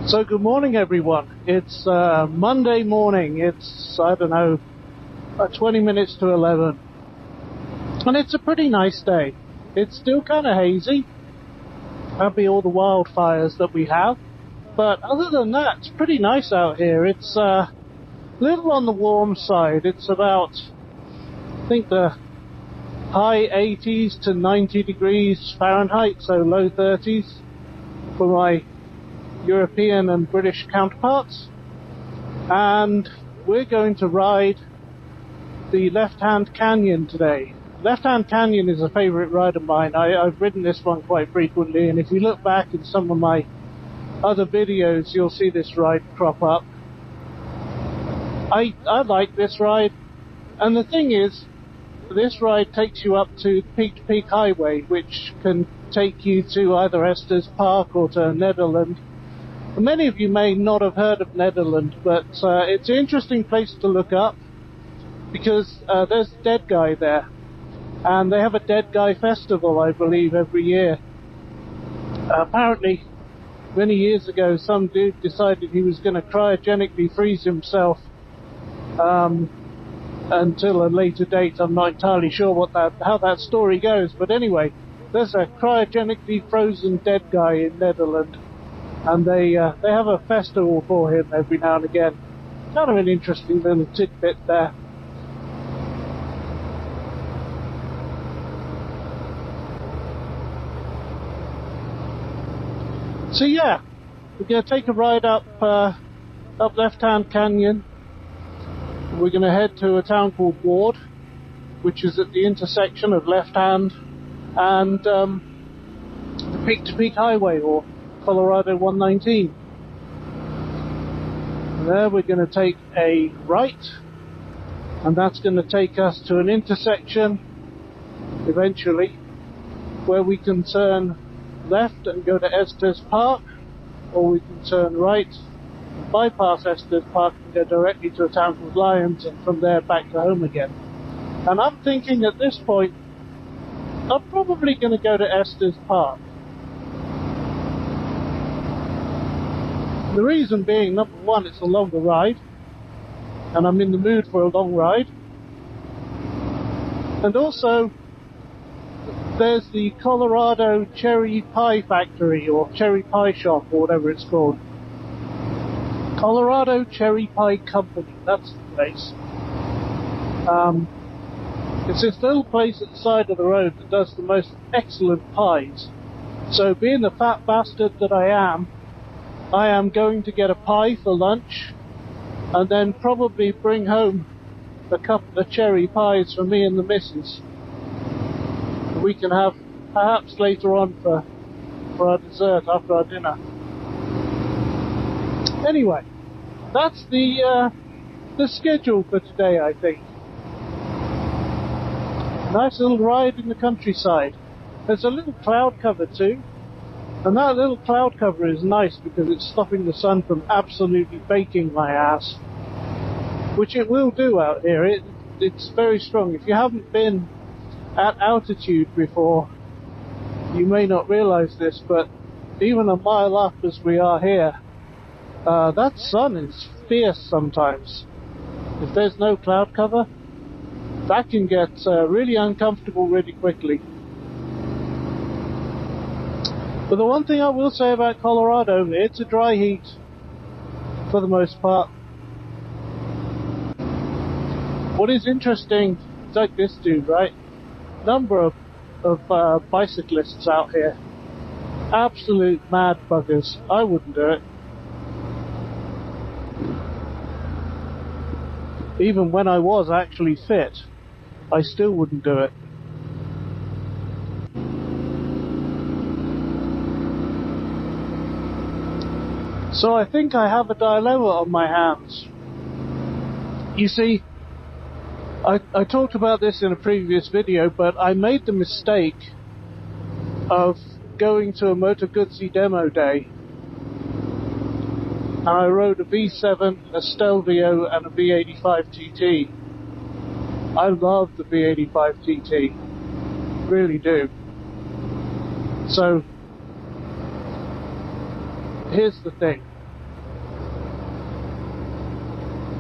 So good morning, everyone. It's Monday morning. It's, I don't know, 20 minutes to 11. And it's a pretty nice day. It's still kind of hazy. Happy all the wildfires that we have. But other than that, it's pretty nice out here. It's a little on the warm side. It's about, I think, the high 80s to 90 degrees Fahrenheit, so low 30s for my European and British counterparts. And we're going to ride the Left Hand Canyon today. Left Hand Canyon is a favorite ride of mine. I've ridden this one quite frequently, and if you look back in some of my other videos, you'll see this ride crop up. I like this ride, and the thing is, this ride takes you up to Peak to Peak Highway, which can take you to either Estes Park or to Nederland. Many of you may not have heard of Nederland, but it's an interesting place to look up because there's a dead guy there, and they have a dead guy festival, I believe, every year. Apparently, many years ago, some dude decided he was going to cryogenically freeze himself until a later date. I'm not entirely sure how that story goes, but anyway, there's a cryogenically frozen dead guy in Nederland, and they have a festival for him every now and again. Kind of an interesting little tidbit there. So yeah, we're going to take a ride up Left Hand Canyon. We're going to head to a town called Ward, which is at the intersection of Left Hand and the Peak to Peak Highway, or Colorado 119. And there we're going to take a right, and that's going to take us to an intersection eventually where we can turn left and go to Estes Park, or we can turn right, bypass Estes Park and go directly to a town called Lyons, and from there back to home again. And I'm thinking at this point I'm probably going to go to Estes Park. The reason being, number one, it's a longer ride, and I'm in the mood for a long ride. And also, there's the Colorado Cherry Pie Factory, or Cherry Pie Shop, or whatever it's called. Colorado Cherry Pie Company, that's the place. It's this little place at the side of the road that does the most excellent pies. So, being the fat bastard that I am going to get a pie for lunch, and then probably bring home a couple of cherry pies for me and the missus. We can have perhaps later on for our dessert after our dinner. Anyway, that's the schedule for today, I think. Nice little ride in the countryside. There's a little cloud cover too, and that little cloud cover is nice because it's stopping the sun from absolutely baking my ass, which it will do out here. It's very strong. If you haven't been at altitude before, you may not realize this, but even a mile up as we are here, that sun is fierce sometimes. If there's no cloud cover, that can get really uncomfortable really quickly. But the one thing I will say about Colorado, it's a dry heat for the most part. What is interesting is like this dude, right? Number of bicyclists out here. Absolute mad buggers. I wouldn't do it. Even when I was actually fit, I still wouldn't do it. So I think I have a dilemma on my hands. You see, I talked about this in a previous video, but I made the mistake of going to a Moto Guzzi demo day. And I rode a V7, a Stelvio, and a V85 TT. I love the V85 TT. Really do. So, here's the thing.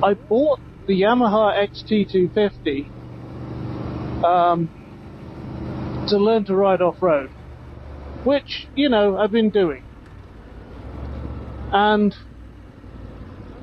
I bought the Yamaha XT250 to learn to ride off-road, which, you know, I've been doing. And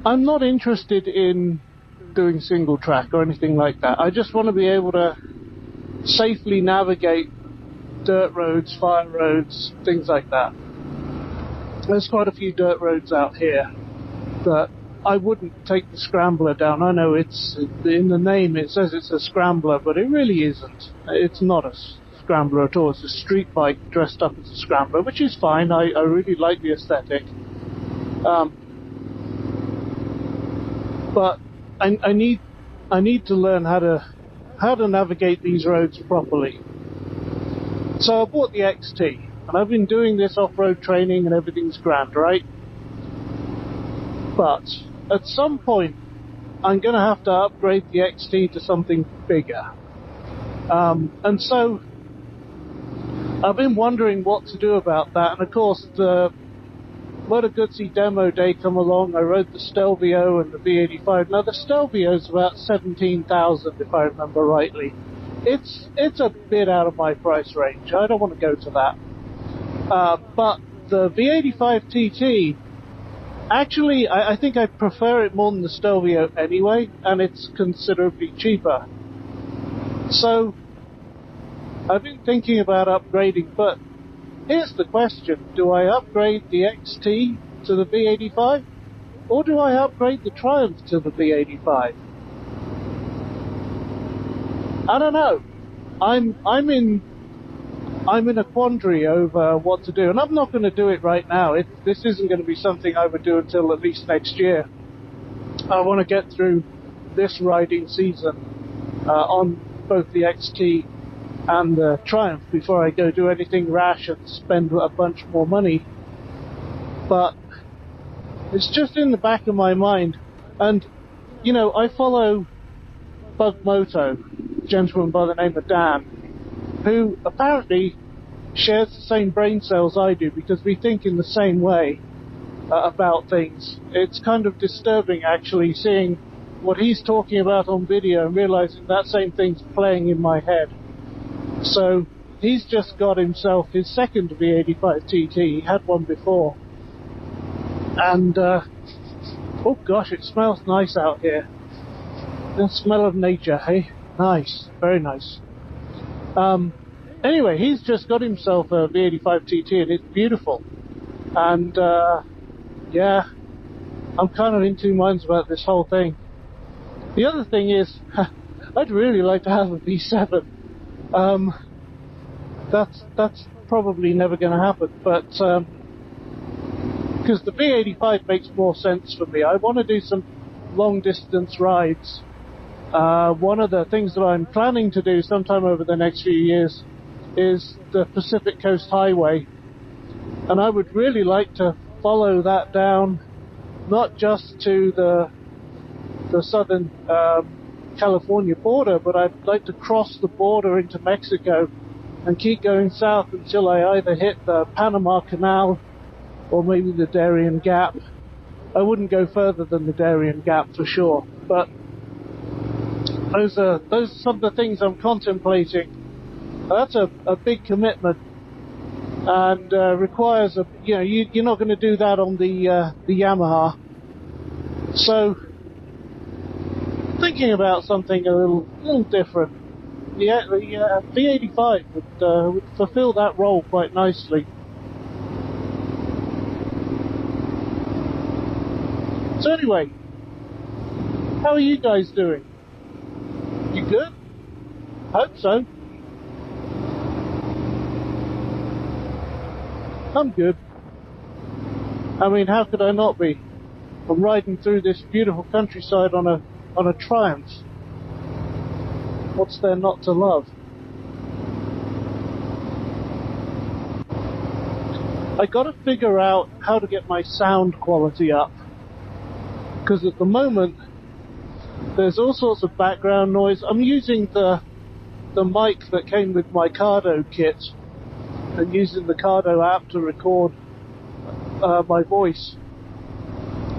I'm not interested in doing single track or anything like that. I just want to be able to safely navigate dirt roads, fire roads, things like that. There's quite a few dirt roads out here that I wouldn't take the Scrambler down. I know it's in the name, it says it's a Scrambler, but it really isn't. It's not a Scrambler at all. It's a street bike dressed up as a Scrambler, which is fine. I really like the aesthetic. But I need to learn how to navigate these roads properly. So I bought the XT, and I've been doing this off-road training and everything's grand, right? But at some point, I'm going to have to upgrade the XT to something bigger. And so I've been wondering what to do about that. And of course, the Moto Guzzi demo day come along. I rode the Stelvio and the V85. Now the Stelvio is about 17,000 if I remember rightly. It's a bit out of my price range. I don't want to go to that. But the V85 TT, actually, I think I prefer it more than the Stelvio anyway, and it's considerably cheaper. So I've been thinking about upgrading, but here's the question. Do I upgrade the XT to the V85? Or do I upgrade the Triumph to the V85? I don't know. I'm in a quandary over what to do, and I'm not going to do it right now. This isn't going to be something I would do until at least next year. I want to get through this riding season on both the XT and the Triumph before I go do anything rash and spend a bunch more money. But it's just in the back of my mind, and you know, I follow Bug Moto, a gentleman by the name of Dan, who apparently shares the same brain cells I do, because we think in the same way about things. It's kind of disturbing actually seeing what he's talking about on video and realizing that same thing's playing in my head. So he's just got himself his second V85 TT. He had one before, and oh gosh, it smells nice out here. The smell of nature, hey? Nice, very nice. Anyway, he's just got himself a V85 TT, and it's beautiful. And yeah, I'm kind of in two minds about this whole thing. The other thing is, I'd really like to have a V7. That's probably never going to happen, but because the V85 makes more sense for me. I want to do some long distance rides. One of the things that I'm planning to do sometime over the next few years is the Pacific Coast Highway, and I would really like to follow that down, not just to the southern California border, but I'd like to cross the border into Mexico and keep going south until I either hit the Panama Canal or maybe the Darien Gap. I wouldn't go further than the Darien Gap for sure, but those are some of the things I'm contemplating. That's a big commitment, and requires you're not going to do that on the Yamaha. So thinking about something a little different. The V85 would fulfill that role quite nicely. So anyway, how are you guys doing? You good? Hope so. I'm good. I mean, how could I not be? I'm riding through this beautiful countryside on a Triumph. What's there not to love? I gotta figure out how to get my sound quality up, because at the moment there's all sorts of background noise. I'm using the mic that came with my Cardo kit and using the Cardo app to record my voice,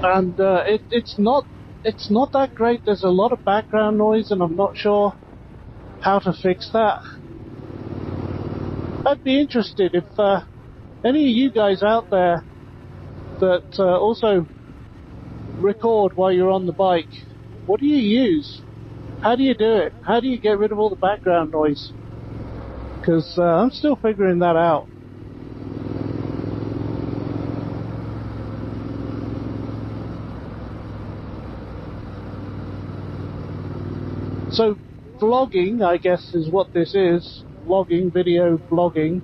and it's not it's not that great. There's a lot of background noise, and I'm not sure how to fix that. I'd be interested if any of you guys out there that also record while you're on the bike, what do you use? How do you do it? How do you get rid of all the background noise? Because I'm still figuring that out. So vlogging, I guess, is what this is. Vlogging, video blogging,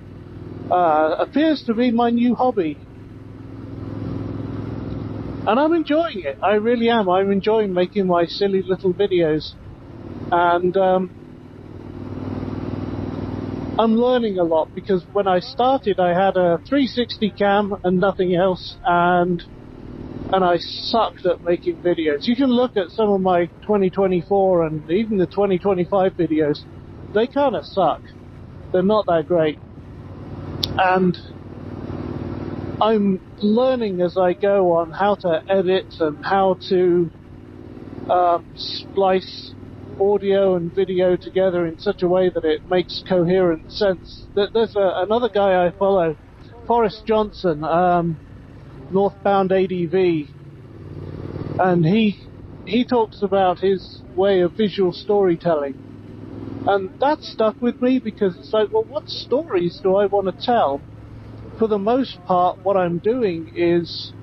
appears to be my new hobby. And I'm enjoying it. I really am. I'm enjoying making my silly little videos. And I'm learning a lot, because when I started I had a 360 cam and nothing else, and I sucked at making videos. You can look at some of my 2024 and even the 2025 videos. They kind of suck. They're not that great. And I'm learning as I go on how to edit and how to splice audio and video together in such a way that it makes coherent sense. There's another guy I follow, Forrest Johnson, Northbound ADV, and he talks about his way of visual storytelling. And that stuck with me, because it's like, well, what stories do I want to tell? For the most part, what I'm doing is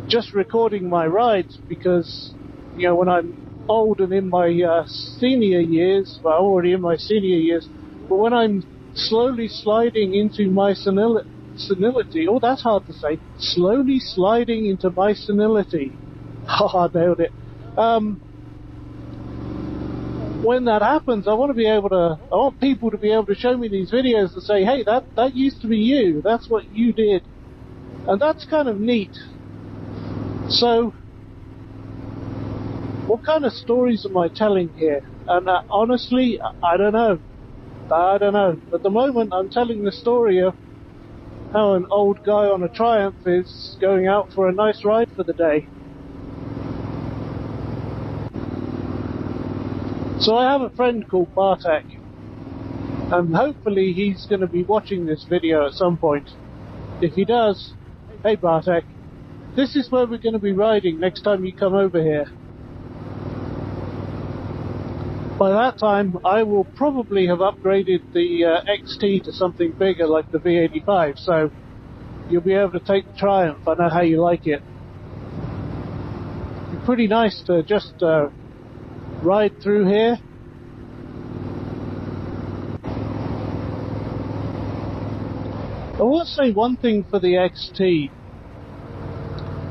just recording my rides, because, you know, when I'm old and in my senior years, well, I'm already in my senior years, but when I'm slowly sliding into my senility, oh, that's hard to say, slowly sliding into my senility, haha, nailed it. When that happens, I want people to be able to show me these videos and say, hey, that used to be you, that's what you did. And that's kind of neat. So, what kind of stories am I telling here? And honestly, I don't know. At the moment, I'm telling the story of how an old guy on a Triumph is going out for a nice ride for the day. So I have a friend called Bartek, and hopefully he's going to be watching this video at some point. If he does, hey Bartek, this is where we're going to be riding next time you come over here. By that time, I will probably have upgraded the XT to something bigger like the V85, so you'll be able to take the Triumph. I know how you like it. It's pretty nice to just ride through here. I will say one thing for the XT.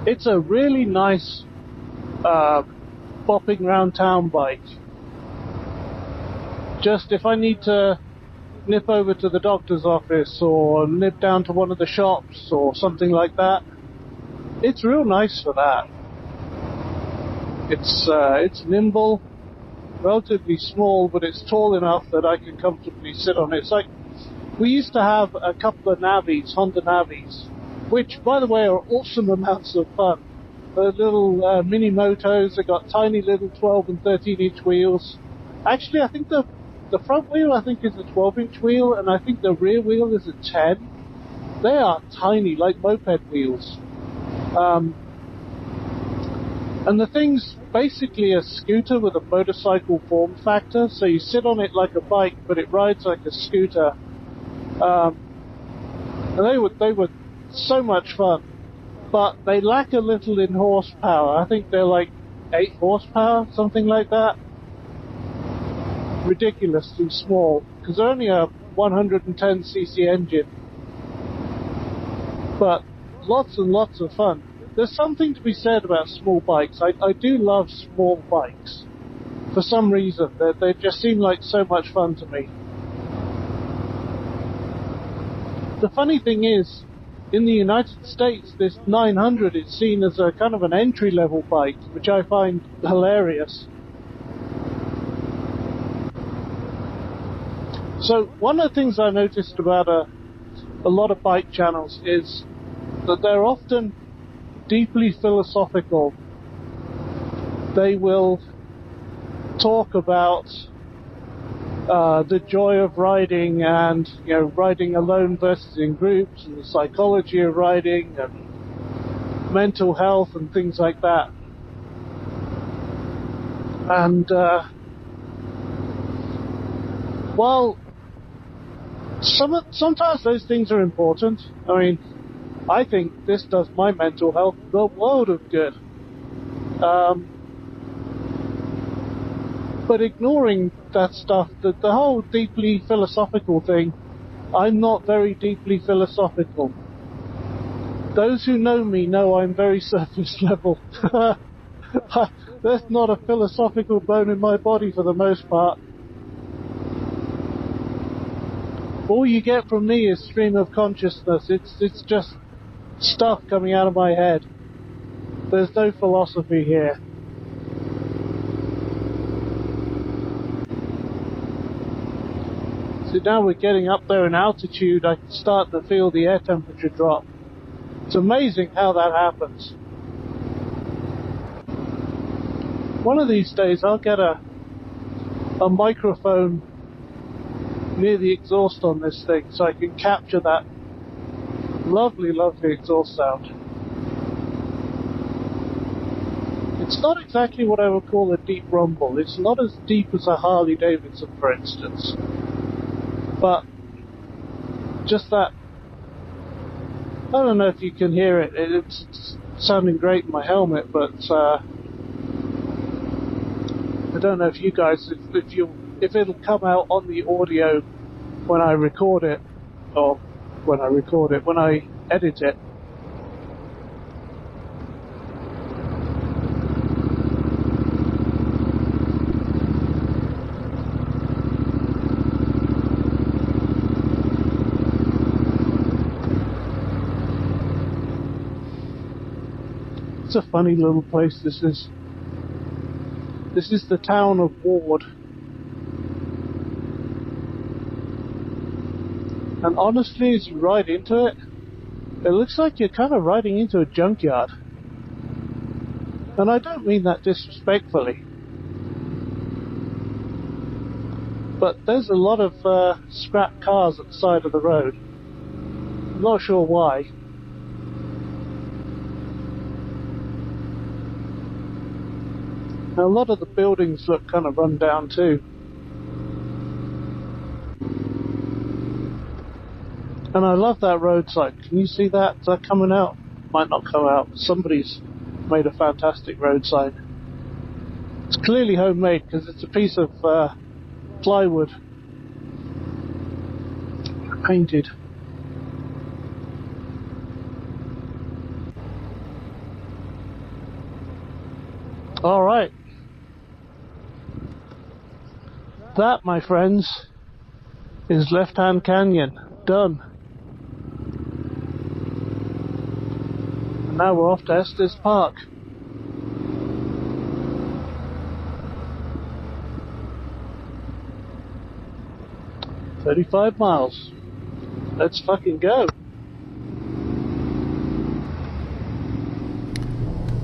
It's a really nice bopping round town bike. Just if I need to nip over to the doctor's office or nip down to one of the shops or something like that, it's real nice for that. It's nimble, relatively small, but it's tall enough that I can comfortably sit on it. It's like, we used to have a couple of Navis, Honda Navis, which, by the way, are awesome amounts of fun. They're little mini motos. They've got tiny little 12 and 13-inch wheels. Actually, I think the front wheel, I think, is a 12-inch wheel, and I think the rear wheel is a 10. They are tiny, like moped wheels. And the thing's basically a scooter with a motorcycle form factor, so you sit on it like a bike, but it rides like a scooter. And they were so much fun, but they lack a little in horsepower. I think they're like 8 horsepower, something like that. Ridiculously small, because they're only a 110cc engine. But lots and lots of fun. There's something to be said about small bikes. I do love small bikes. For some reason, they just seem like so much fun to me. The funny thing is, in the United States, this 900 is seen as a kind of an entry-level bike, which I find hilarious. So, one of the things I noticed about a lot of bike channels is that they're often deeply philosophical. they will talk about the joy of riding, and riding alone versus in groups, and the psychology of riding, and mental health and things like that. And while sometimes those things are important, I mean, I think this does my mental health the world of good. But ignoring that stuff, the whole deeply philosophical thing, I'm not very deeply philosophical. Those who know me know I'm very surface level. There's not a philosophical bone in my body for the most part. All you get from me is stream of consciousness. It's just stuff coming out of my head. There's no philosophy here. So now we're getting up there in altitude, I can start to feel the air temperature drop. It's amazing how that happens. One of these days I'll get a microphone near the exhaust on this thing so I can capture that lovely, lovely exhaust sound. It's not exactly what I would call a deep rumble. It's not as deep as a Harley Davidson, for instance. But just that, I don't know if you can hear it. It's sounding great in my helmet, but I don't know if you guys, if it'll come out on the audio when I record it, or when I edit it. It's a funny little place this is. This is the town of Ward. And honestly, as you ride into it, it looks like you're kind of riding into a junkyard. And I don't mean that disrespectfully. But there's a lot of scrap cars at the side of the road. I'm not sure why. Now, a lot of the buildings look kind of run down too. And I love that roadside. Can you see that? Is that coming out? Might not come out. Somebody's made a fantastic road sign. It's clearly homemade because it's a piece of plywood painted. All right. That, my friends, is Left Hand Canyon. Done. And now we're off to Estes Park. "35 miles. Let's fucking go."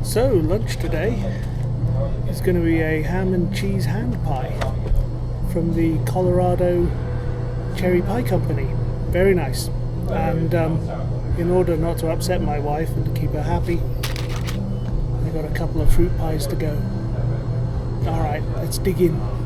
So, lunch today is going to be a ham and cheese hand pie from the Colorado Cherry Pie Company. Very nice. And in order not to upset my wife and to keep her happy, I got a couple of fruit pies to go. Alright, let's dig in.